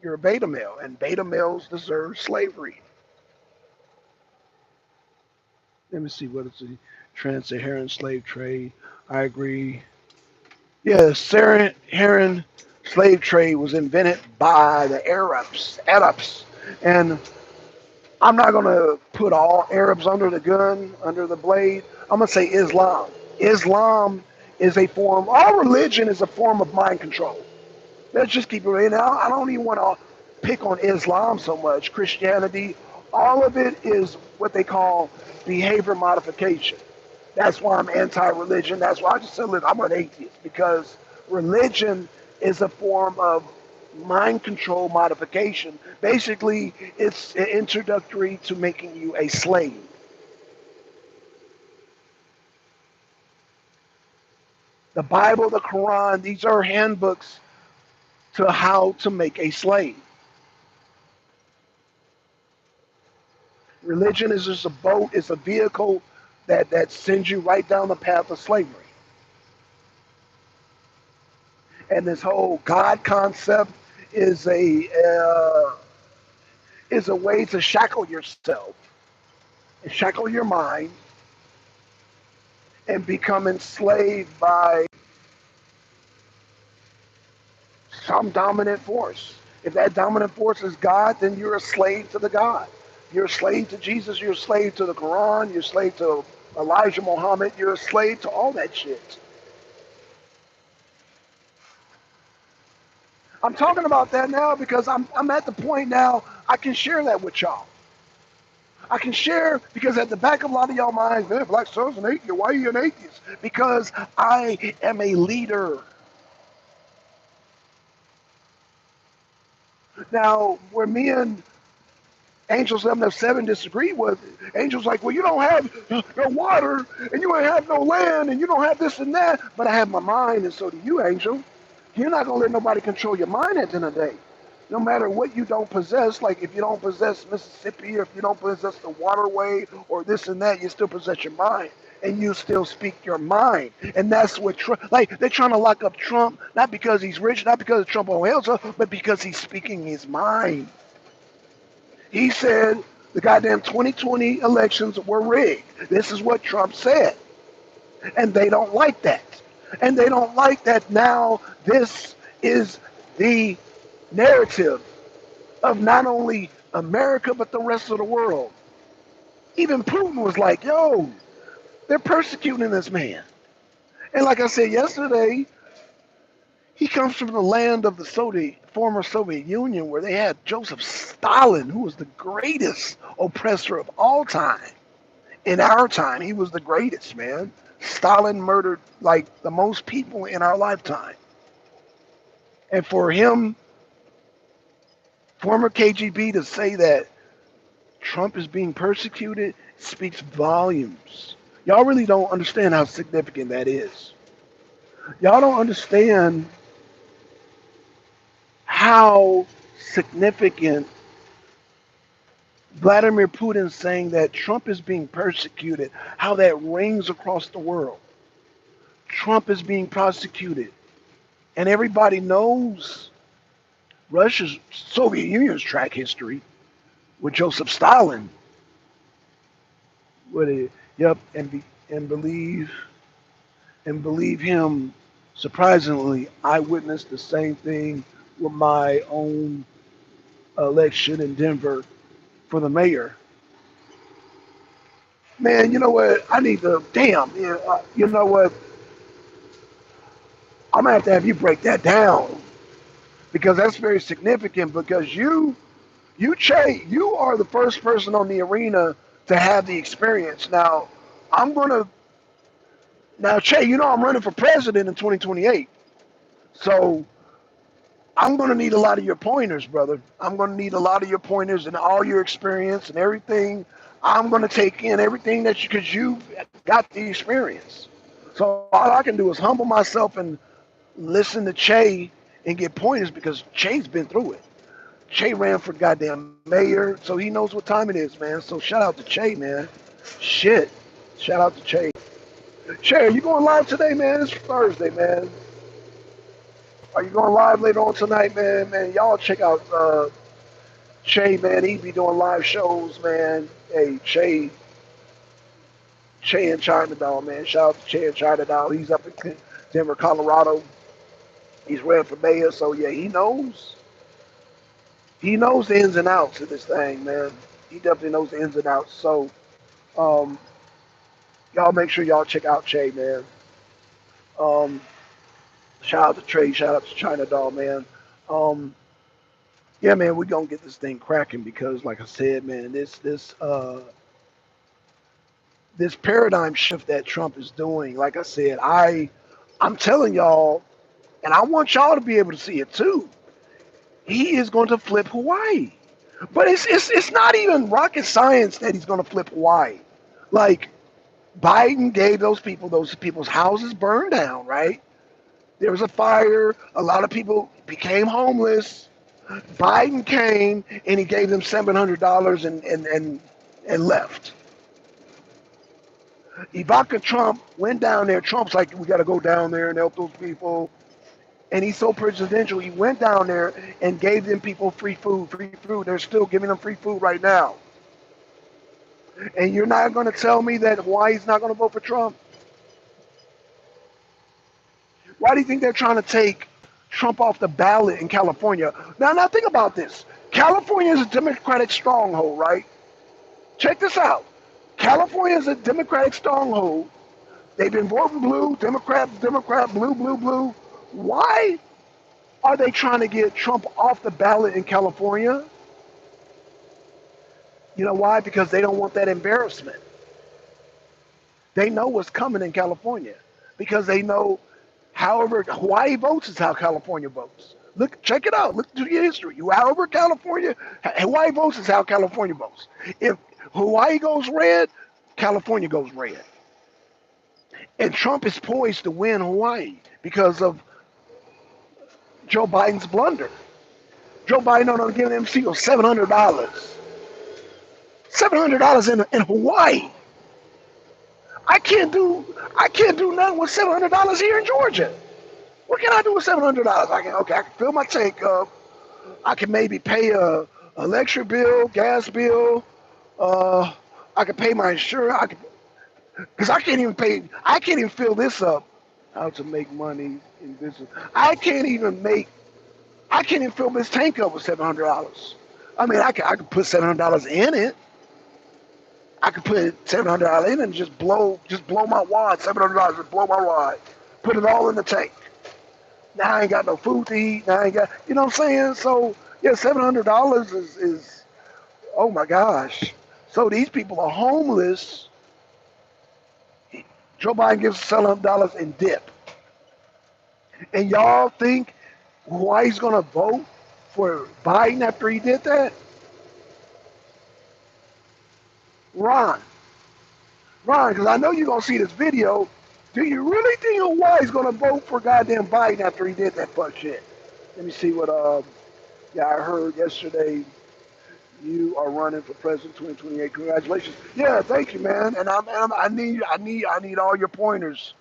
you're a beta male, and beta males deserve slavery. Let me see, what is the trans-Saharan slave trade? I agree. Yeah, Saharan slave trade was invented by the Arabs, and I'm not going to put all Arabs under the gun, under the blade. I'm going to say Islam. Islam is a form, all religion is a form of mind control. Let's just keep it real. Now, I don't even want to pick on Islam so much. Christianity, all of it is what they call behavior modification. That's why I'm anti-religion. That's why I just said, look, I'm an atheist, because religion is a form of mind control modification. Basically, it's introductory to making you a slave. The Bible, the Quran, these are handbooks to how to make a slave. Religion is just a boat, it's a vehicle that sends you right down the path of slavery. And this whole God concept is a way to shackle yourself and shackle your mind and become enslaved by some dominant force. If that dominant force is God, then you're a slave to the God. You're a slave to Jesus. You're a slave to the Quran. You're a slave to Elijah Muhammad. You're a slave to all that shit. I'm talking about that now because I'm at the point now. I can share that with y'all. I can share because at the back of a lot of y'all minds, man, Black Sun's an atheist. Why are you an atheist? Because I am a leader. Now, where me and Angel 707 disagree with it, Angel's like, well, you don't have no water, and you ain't have no land, and you don't have this and that, but I have my mind, and so do you, Angel. You're not going to let nobody control your mind at the end of the day. No matter what you don't possess, like if you don't possess Mississippi, or if you don't possess the waterway, or this and that, you still possess your mind. And you still speak your mind. And that's what Trump, like, they're trying to lock up Trump, not because he's rich, not because Trump owns Elsa, but because he's speaking his mind. He said the goddamn 2020 elections were rigged. This is what Trump said. And they don't like that. And they don't like that now this is the narrative of not only America, but the rest of the world. Even Putin was like, yo, they're persecuting this man. And like I said yesterday, he comes from the land of the former Soviet Union, where they had Joseph Stalin, who was the greatest oppressor of all time. In our time, he was the greatest, man. Stalin murdered like the most people in our lifetime. And for him, former KGB, to say that Trump is being persecuted speaks volumes. Y'all really don't understand how significant that is. Y'all don't understand how significant Vladimir Putin saying that Trump is being persecuted, how that rings across the world. Trump is being prosecuted. And everybody knows Russia's Soviet Union's track history with Joseph Stalin. What it, yep, and believe him. Surprisingly, I witnessed the same thing with my own election in Denver for the mayor. Man, you know what? I need to. Damn, yeah, you know what? I'm gonna have to have you break that down because that's very significant. Because Che, you are the first person on the arena to have the experience. Now, I'm gonna. Now, Che, you know I'm running for president in 2028, so I'm going to need a lot of your pointers, brother. I'm going to need a lot of your pointers and all your experience and everything. I'm going to take in everything that you, because you've got the experience. So all I can do is humble myself and listen to Che and get pointers because Che's been through it. Che ran for goddamn mayor, so he knows what time it is, man. So shout out to Che, man. Shit. Shout out to Che. Che, are you going live today, man? It's Thursday, man. Are you going live later on tonight, man? Man, y'all check out Che, man. He be doing live shows, man. Hey, Che in Chinatown, man. Shout out to Che in Chinatown. He's up in Denver, Colorado. He's ran for mayor, so yeah, he knows. He knows the ins and outs of this thing, man. He definitely knows the ins and outs. So, um, y'all make sure y'all check out Che, man. Um, shout out to Trey. Shout out to Chinatown, man. Um, yeah, man, we're gonna get this thing cracking because, like I said, man, this paradigm shift that Trump is doing, like I said, I'm telling y'all, and I want y'all to be able to see it too. He is going to flip Hawaii, but it's not even rocket science that he's going to flip Hawaii. Like Biden gave those people's houses burned down, right? There was a fire. A lot of people became homeless. Biden came and he gave them $700 and left. Ivanka Trump went down there. Trump's like, we got to go down there and help those people. And he's so presidential. He went down there and gave them people free food. Free food. They're still giving them free food right now. And you're not going to tell me that Hawaii's not going to vote for Trump? Why do you think they're trying to take Trump off the ballot in California? Now think about this. California is a Democratic stronghold, right? Check this out. California is a Democratic stronghold. They've been voting blue, Democrat, blue, blue, blue. Why are they trying to get Trump off the ballot in California? You know why? Because they don't want that embarrassment. They know what's coming in California because they know however Hawaii votes is how California votes. Look, check it out. Look through your history. However California, Hawaii votes is how California votes. If Hawaii goes red, California goes red. And Trump is poised to win Hawaii because of Joe Biden's blunder. Joe Biden only giving them single $700. $700 in Hawaii. I can't do nothing with $700 here in Georgia. What can I do with $700? I can fill my tank up. I can maybe pay a electric bill, gas bill. Uh, I can pay my insurance. Because I can't even fill this up. How to make money in business. I can't even fill this tank up with $700. I mean, I could put $700 in it. I could put $700 in and just blow my wad. $700, just blow my wad. Put it all in the tank. Now I ain't got no food to eat. Now I ain't got, you know what I'm saying? So yeah, $700 is oh my gosh. So these people are homeless. Joe Biden gives $700 in dip, and y'all think why he's gonna vote for Biden after he did that? Ron, because I know you're gonna see this video. Do you really think Hawaii's gonna vote for goddamn Biden after he did that fuck shit? Let me see what yeah, I heard yesterday you are running for president 2028. Congratulations. Yeah, thank you, man. And I need all your pointers,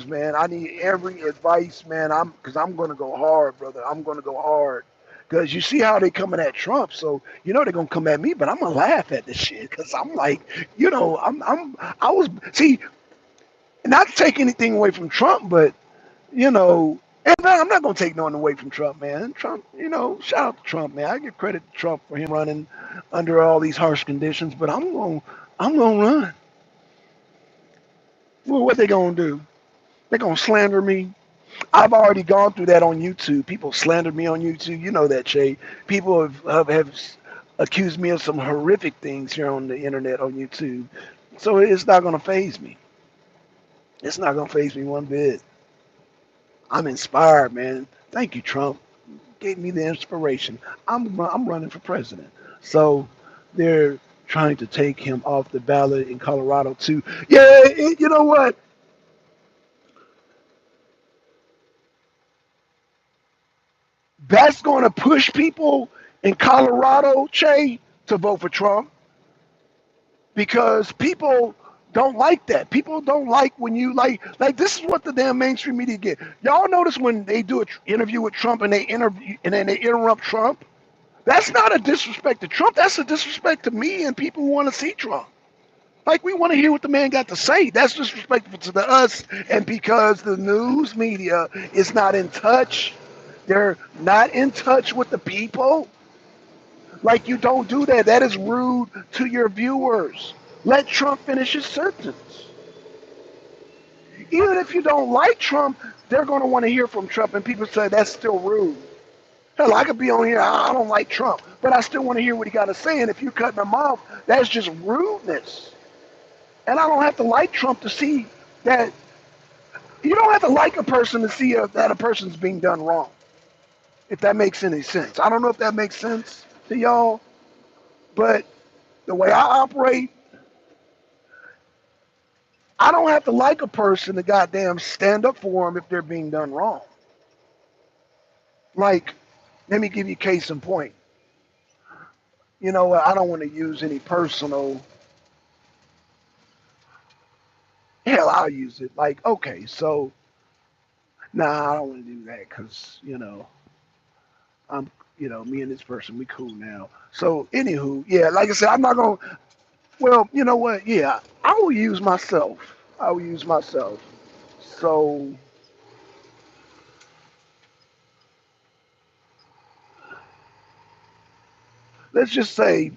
man. I need every advice, man. Because I'm gonna go hard, brother. I'm gonna go hard. Because you see how they coming at Trump, so you know they're gonna come at me, but I'm gonna laugh at this shit. Because I'm like, you know, I was see, not to take anything away from Trump, but you know, and I'm not gonna take nothing away from Trump, man. Trump, you know, shout out to Trump, man. I give credit to Trump for him running under all these harsh conditions, but I'm gonna run. Well, what they gonna do? They gonna slander me. I've already gone through that on YouTube. People slandered me on YouTube. You know that, Shay. People have accused me of some horrific things here on the internet on YouTube. So it's not gonna phase me. It's not gonna phase me one bit. I'm inspired, man. Thank you, Trump. Gave me the inspiration. I'm running for president. So they're trying to take him off the ballot in Colorado too. Yeah, you know what? That's going to push people in Colorado, Che, to vote for Trump because people don't like that. People don't like when you like this is what the damn mainstream media get. Y'all notice when they do an interview with Trump and they interview and then they interrupt Trump? That's not a disrespect to Trump. That's a disrespect to me and people who want to see Trump. Like we want to hear what the man got to say. That's disrespectful to us. And because the news media is not in touch, they're not in touch with the people. Like you don't do that. That is rude to your viewers. Let Trump finish his sentence. Even if you don't like Trump, they're going to want to hear from Trump. And people say that's still rude. Hell, I could be on here. I don't like Trump, but I still want to hear what he got to say. And if you're cutting him off, that's just rudeness. And I don't have to like Trump to see that. You don't have to like a person to see that a person's being done wrong. If that makes any sense. I don't know if that makes sense to y'all, but the way I operate, I don't have to like a person to goddamn stand up for them if they're being done wrong. Like, let me give you case in point. You know what? I don't want to use any personal. Hell, I'll use it. Like, okay, so nah, I don't want to do that because I'm, me and this person, we cool now. So, anywho, yeah, like I said, I'm not gonna. Well, you know what? Yeah, I will use myself. I will use myself. So let's just say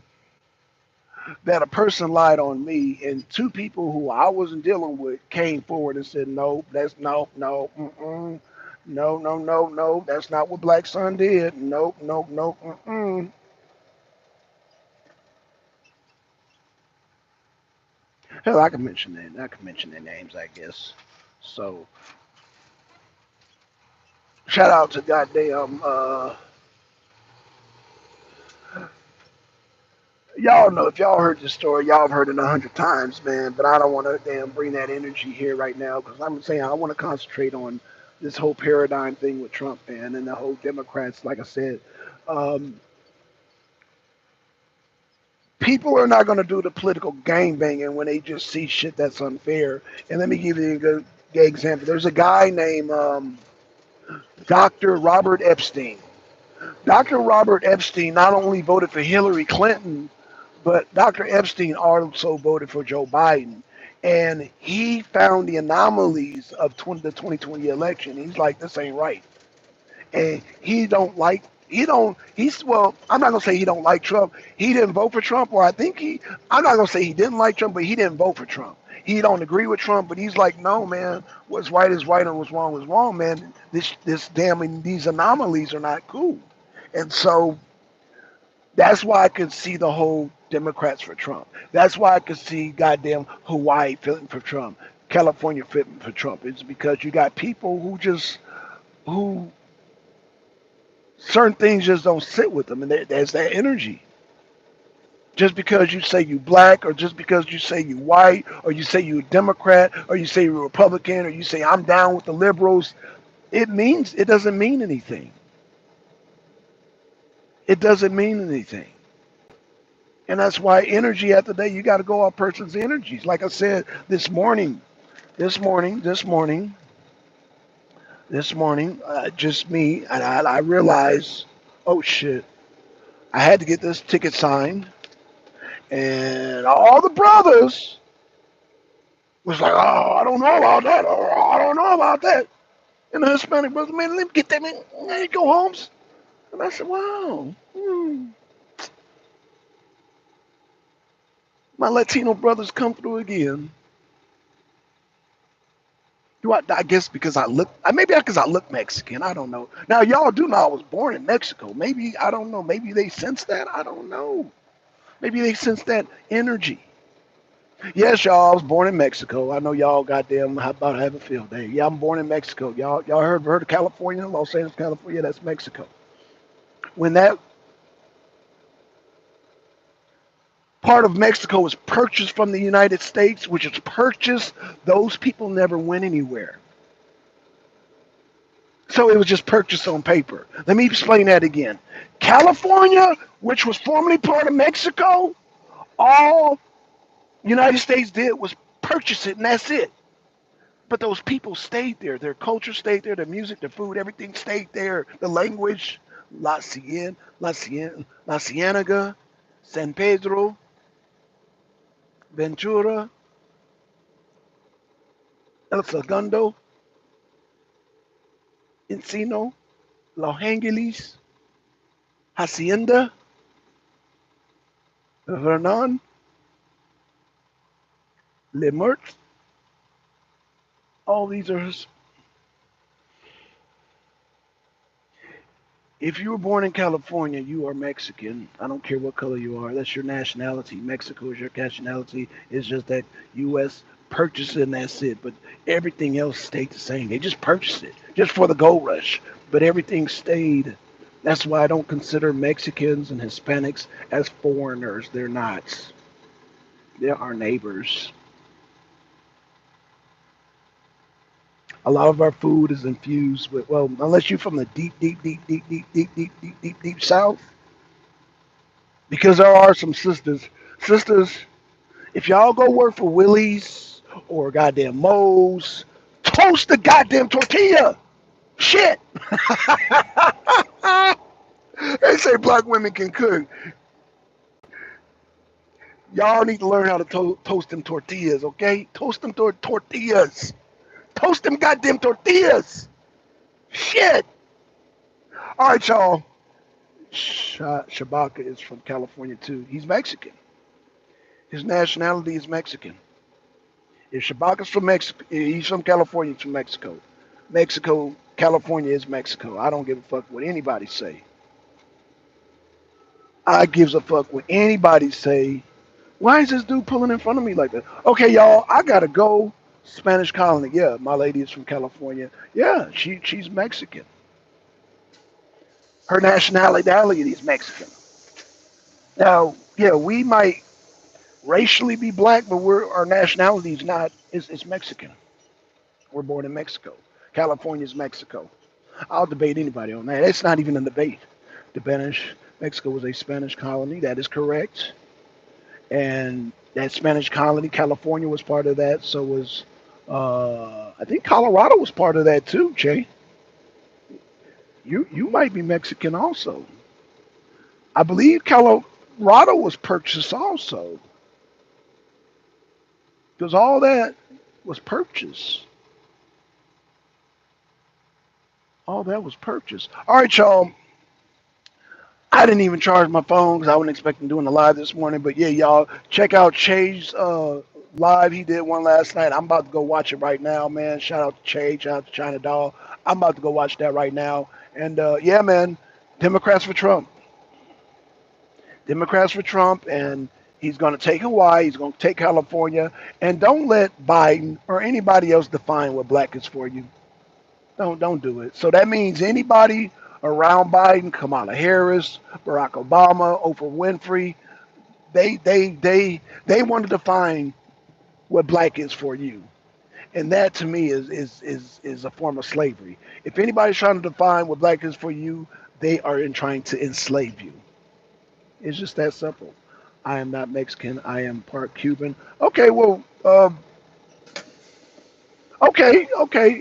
that a person lied on me, and two people who I wasn't dealing with came forward and said, "No, that's no, no. That's not what Black Son did. Nope. Hell, I can mention that. I can mention their names, I guess. So, shout out to goddamn. Y'all know if y'all heard this story, y'all have heard it 100 times, man. But I don't want to damn bring that energy here right now because I'm saying I want to concentrate on this whole paradigm thing with Trump, man, and the whole Democrats. Like I said, um, people are not going to do the political gang banging when they just see shit that's unfair. And let me give you a good example. There's a guy named Dr. Robert Epstein. Dr. Robert Epstein not only voted for Hillary Clinton, but Dr. Epstein also voted for Joe Biden. And he found the anomalies of the 2020 election. He's like, this ain't right. And he's well, I'm not gonna say he don't like Trump. He didn't vote for Trump, or I think I'm not gonna say he didn't like Trump, but he didn't vote for Trump. He don't agree with Trump, but he's like, no, man, what's right is right and what's wrong is wrong, man. These anomalies are not cool. And so that's why I could see the whole Democrats for Trump. That's why I could see goddamn Hawaii feeling for Trump, California feeling for Trump. It's because you got people who certain things just don't sit with them, and there's that energy. Just because you say you black, or just because you say you white, or you say you a Democrat, or you say you're a Republican, or you say I'm down with the liberals, it doesn't mean anything. It doesn't mean anything. And that's why energy after day, you got to go off person's energies. Like I said this morning, just me, and I realized, oh shit, I had to get this ticket signed, and all the brothers was like, oh, I don't know about that, or I don't know about that. And the Hispanic brother, man, let me get that, man. There you go, Holmes. And I said, wow, my Latino brothers come through again. I guess because I look, maybe because I look Mexican. I don't know. Now y'all do know I was born in Mexico. Maybe I don't know. Maybe they sense that. I don't know. Maybe they sense that energy. Yes, y'all. I was born in Mexico. I know y'all goddamn how about have a field day. Yeah, I'm born in Mexico. Y'all heard of California, Los Angeles, California? That's Mexico. When that part of Mexico was purchased from the United States, which is purchased, those people never went anywhere. So it was just purchased on paper. Let me explain that again. California, which was formerly part of Mexico, all United States did was purchase it, and that's it. But those people stayed there. Their culture stayed there. Their music, their food, everything stayed there. The language, La Cienega, San Pedro, Ventura, El Segundo, Encino, Los Angeles, Hacienda, Vernon, Lemert. All these are, if you were born in California, you are Mexican. I don't care what color you are. That's your nationality. Mexico is your nationality. It's just that U.S. purchased it and that's it. But everything else stayed the same. They just purchased it just for the gold rush. But everything stayed. That's why I don't consider Mexicans and Hispanics as foreigners. They're not. They're our neighbors. A lot of our food is infused with, well, unless you're from the deep south, because there are some sisters, if y'all go work for Willie's or goddamn Moe's, toast the goddamn tortilla. Shit. They say black women can cook. Y'all need to learn how to toast them tortillas, okay? Toast them tortillas. Toast them goddamn tortillas. Shit. All right, y'all. Shabaka is from California too. He's Mexican. His nationality is Mexican. If Shabaka's from Mexico, he's from California, he's from Mexico. Mexico, California is Mexico. I don't give a fuck what anybody say. I gives a fuck what anybody say. Why is this dude pulling in front of me like that? Okay, y'all, I gotta go. Spanish colony. Yeah, my lady is from California. Yeah, she's Mexican. Her nationality is Mexican. Now, yeah, we might racially be black, but our nationality is not. Is Mexican. We're born in Mexico. California is Mexico. I'll debate anybody on that. It's not even a debate. The Spanish Mexico was a Spanish colony. That is correct. And that Spanish colony, California was part of that. So was I think Colorado was part of that too, Jay. You might be Mexican also. I believe Colorado was purchased also because all that was purchased. All that was purchased. All right, y'all. I didn't even charge my phone because I wasn't expecting doing a live this morning. But yeah, y'all check out Chay's live. He did one last night. I'm about to go watch it right now, man. Shout out to Chay. Shout out to China Doll. I'm about to go watch that right now. And yeah, man, Democrats for Trump. Democrats for Trump, and he's going to take Hawaii. He's going to take California. And don't let Biden or anybody else define what black is for you. Don't do it. So that means anybody around Biden, Kamala Harris, Barack Obama, Oprah Winfrey, they want to define what black is for you. And that to me is a form of slavery. If anybody's trying to define what black is for you, they are in trying to enslave you. It's just that simple. I am not Mexican. I am part Cuban. Okay, well, okay.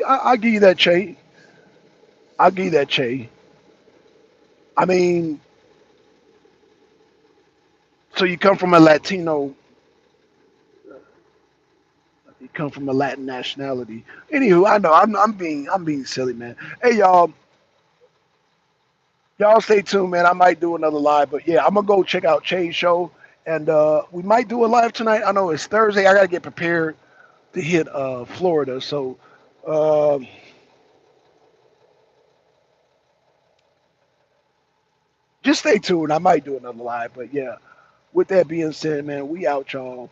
I'll give you that, Che. I'll give you that, Che. I mean, so you come from a Latino, you come from a Latin nationality. Anywho, I know I'm being silly, man. Hey, y'all stay tuned, man. I might do another live, but yeah, I'm gonna go check out Che's show, and we might do a live tonight. I know it's Thursday. I gotta get prepared to hit Florida, so uh, just stay tuned. I might do another live, but yeah. With that being said, man, we out, y'all.